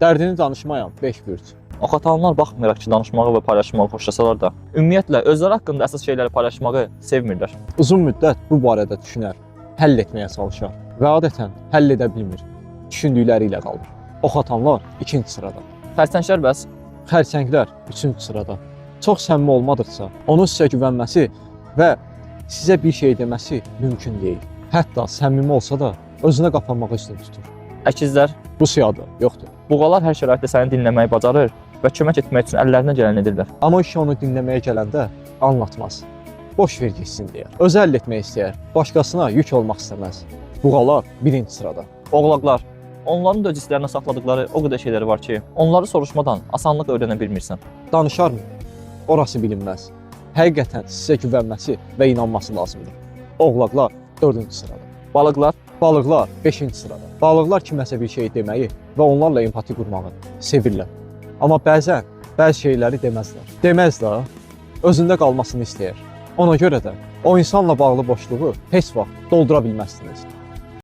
Dərdini danışmayan 5 bürc. Oxatanlar baxmayaraq ki, danışmağı və paylaşmağı xoşlasalar da, ümumiyyətlə özləri haqqında əsas şeyləri paylaşmağı sevmirlər. Uzun müddət bu barədə düşünər, həll etməyə çalışar və adətən həll edə bilmir. Düşündükləri ilə qalır. Oxatanlar 2-ci sırada. Xərçənglər bəs Xərçənglər 3-cü sırada. Çox səmimi olmadıqca onun sizə güvənməsi və sizə bir şey deməsi mümkün deyil. Hətta səmimi olsa da özünə qapanmağı üstün tutur. əkizlər, Bu siyada yoxdur. buğalar hər şəraitdə səni dinləməyi bacarır və kömək etmək üçün əllərindən gələni edirlər. Amma kişi onu dinləməyə gələndə anlatmaz. Boş ver getsin deyər. Özü həll etmək istəyər. Başqasına yük olmaq istəməz. Buğalar 1-ci sırada. Oğlaqlar, onların da öz hisslərinə saxladıqları o qədər şeyləri var ki, onları soruşmadan asanlıqla öyrənə bilmirsən. Danışarmı? Orası bilinməz. Həqiqətən sizə güvənməsi və inanması lazımdır. Oğlaqlar 4-cü sırada. Balıqlar, Balıqlar 5-ci sırada. Balıqlar kiməsə bir şey deməyi və onlarla empati qurmağı sevirlər. Amma bəzi şeyləri deməzlər. Deməz də, özündə qalmasını istəyir. Ona görə də o insanla bağlı boşluğu heç vaxt doldura bilməzsiniz.